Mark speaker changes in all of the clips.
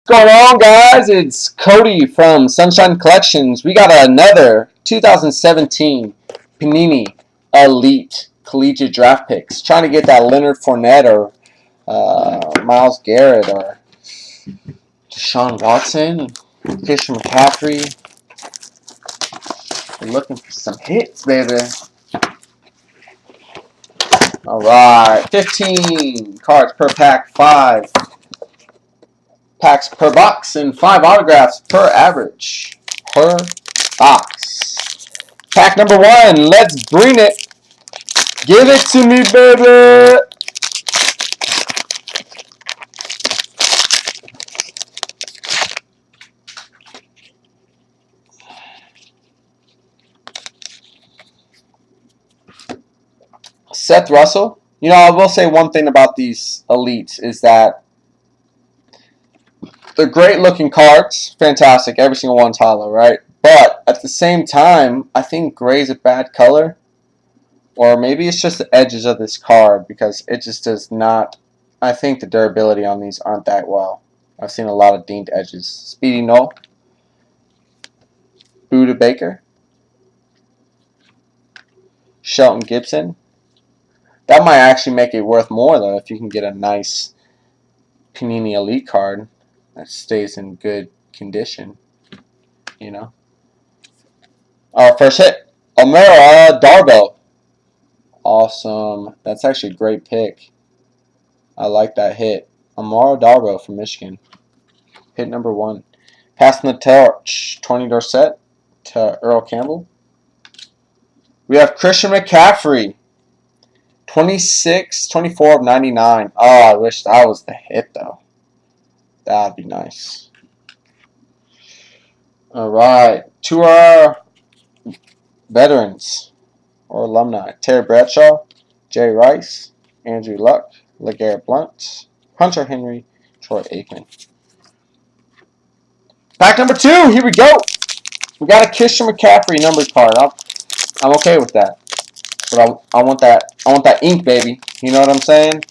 Speaker 1: What's going on, guys? It's Cody from Sunshine Collections. We got another 2017 Panini Elite Collegiate Draft Picks. Trying to get that Leonard Fournette or Myles Garrett or Deshaun Watson, Christian McCaffrey. We're looking for some hits, baby. All right, 15 cards per pack, 5 packs per box, and 5 autographs per average per box. Pack number 1, let's bring it. Give it to me, baby. Seth Russell. You know, I will say one thing about these elites is that they're great looking cards. Fantastic. Every single one's hollow, right? But at the same time, I think gray is a bad color. Or maybe it's just the edges of this card because it just does not. I think the durability on these aren't that well. I've seen a lot of dinged edges. Speedy Null. Buda Baker. Shelton Gibson. That might actually make it worth more, though, if you can get a nice Panini Elite card that stays in good condition. You know. Our first hit. Omera Darbo. Awesome. That's actually a great pick. I like that hit. Amara Darbo from Michigan. Hit number 1. Passing the torch. Tony Dorsett to Earl Campbell. We have Christian McCaffrey. 24 of 99. Oh, I wish that was the hit, though. That would be nice. Alright. To our veterans or alumni. Terry Bradshaw, Jerry Rice, Andrew Luck, LeGarrette Blount, Hunter Henry, Troy Aikman. Pack number 2, here we go. We got a Christian McCaffrey numbered card. I'm okay with that. But I want that ink, baby. You know what I'm saying?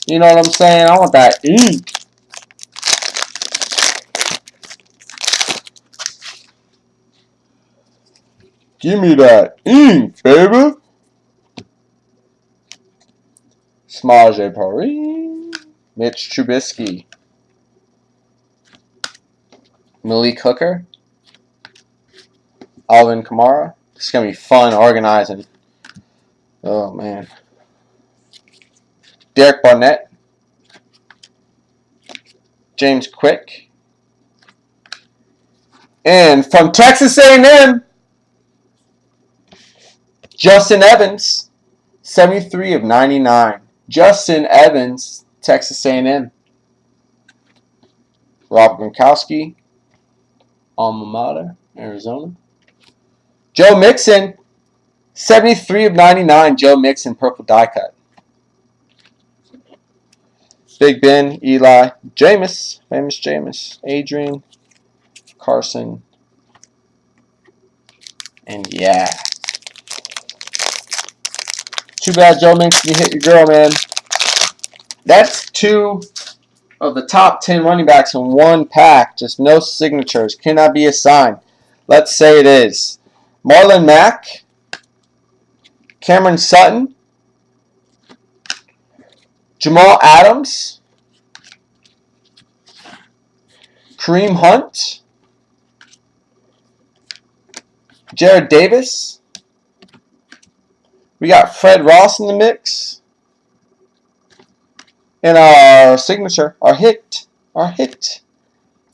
Speaker 1: You know what I'm saying? I want that ink. Give me that ink, baby. Samaje Perine, Mitch Trubisky, Malik Hooker, Alvin Kamara. This is going to be fun organizing. Oh, man. Derek Barnett, James Quick, and from Texas A&M, Justin Evans, 73 of 99. Justin Evans, Texas A&M. Rob Gronkowski, alma mater, Arizona. Joe Mixon, 73 of 99. Joe Mixon, purple die cut. Big Ben, Eli, Jameis, famous Jameis, Adrian, Carson, and yeah. Too bad, Joe Mixon, you hit your girl, man. That's 2 of the top 10 running backs in one pack. Just no signatures. Cannot be assigned. Let's say it is. Marlon Mack, Cameron Sutton, Jamal Adams, Kareem Hunt, Jared Davis. We got Fred Ross in the mix. And our signature, our hit.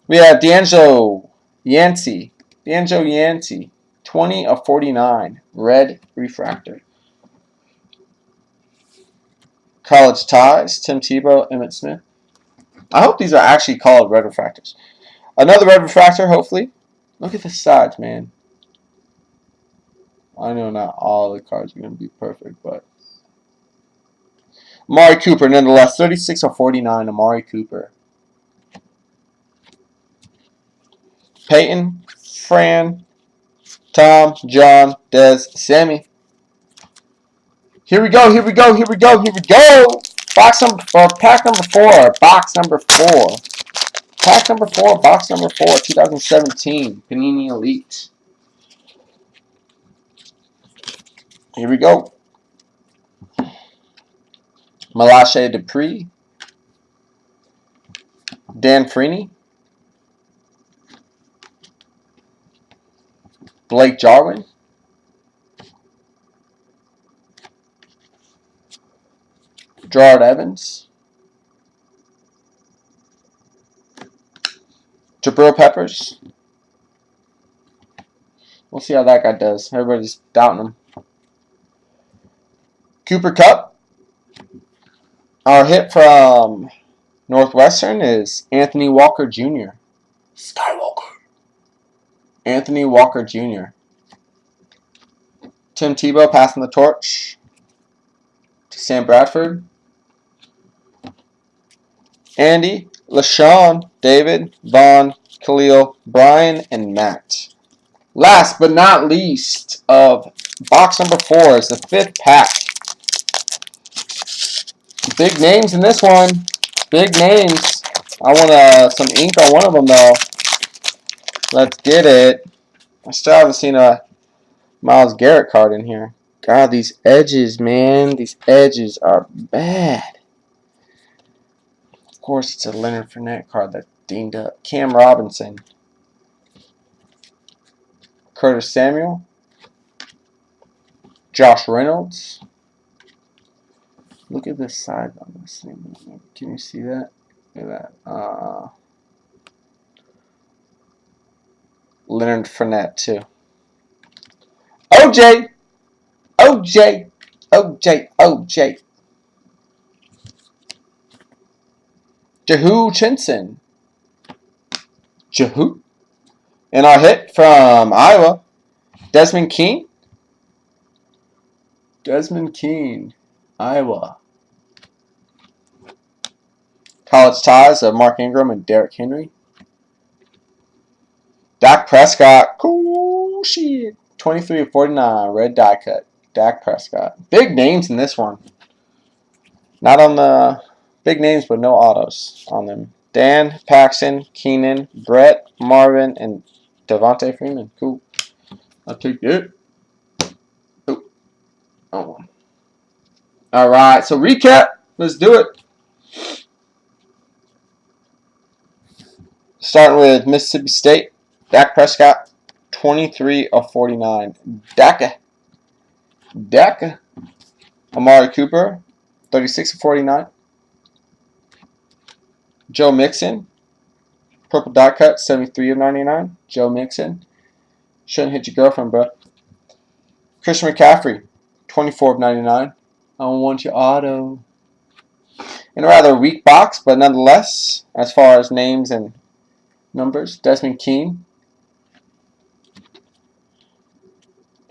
Speaker 1: We have D'Angelo Yancey. 20 of 49. Red refractor. College ties, Tim Tebow, Emmitt Smith. I hope these are actually called red refractors. Another red refractor, hopefully. Look at the sides, man. I know not all the cards are going to be perfect, but Amari Cooper, nonetheless. 36 of 49, Amari Cooper. Peyton, Fran, Tom, John, Dez, Sammy. Here we go. Box number, or pack number 4. Box number 4. Pack number 4, box number 4, 2017 Panini Elite. Here we go. Malache Dupree, Dan Freeney, Blake Jarwin, Gerard Evans, Jabril Peppers. We'll see how that guy does. Everybody's doubting him. Cooper Kupp. Our hit from Northwestern is Anthony Walker Jr. Skywalker. Anthony Walker Jr. Tim Tebow passing the torch to Sam Bradford. Andy, LaShawn, David, Vaughn, Khalil, Brian, and Matt. Last but not least of box number 4 is the 5th pack. Big names in this one. Big names. I want some ink on one of them though. Let's get it. I still haven't seen a Myles Garrett card in here. God, these edges, man. These edges are bad. Of course, it's a Leonard Fournette card that's dinged up. Cam Robinson. Curtis Samuel. Josh Reynolds. Look at the side on this thing. Can you see that? Look at that. Leonard Fournette, too. OJ! OJ! OJ! OJ! Jehu Chinson. Jehu. And our hit from Iowa, Desmond Keene. Desmond Keene, Iowa. College ties of Mark Ingram and Derrick Henry. Dak Prescott. Cool shit. 23 of 49, red die cut. Dak Prescott. Big names in this one. Not on the big names, but no autos on them. Dan, Paxton, Keenan, Brett, Marvin, and Devontae Freeman. Cool. I'll take it. Oh. All right. So recap. Let's do it. Starting with Mississippi State. Dak Prescott, 23 of 49. Daka. Amari Cooper, 36 of 49. Joe Mixon, purple dot cut, 73 of 99. Joe Mixon. Shouldn't hit your girlfriend, bro. Christian McCaffrey, 24 of 99. I don't want your auto. In a rather weak box, but nonetheless, as far as names and numbers, Desmond Keene.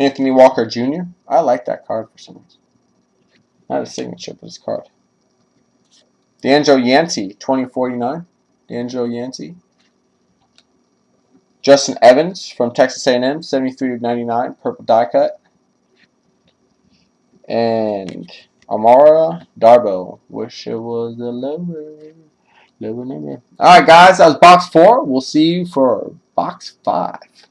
Speaker 1: Anthony Walker Jr. I like that card for some reason. Not a signature, but his card. D'Angelo Yancey, 2049. D'Angelo Yancey. Justin Evans from Texas A&M, 73 of 99, purple die cut. And Amara Darbo. Wish it was a lower number. Alright, guys, that was box 4. We'll see you for box 5.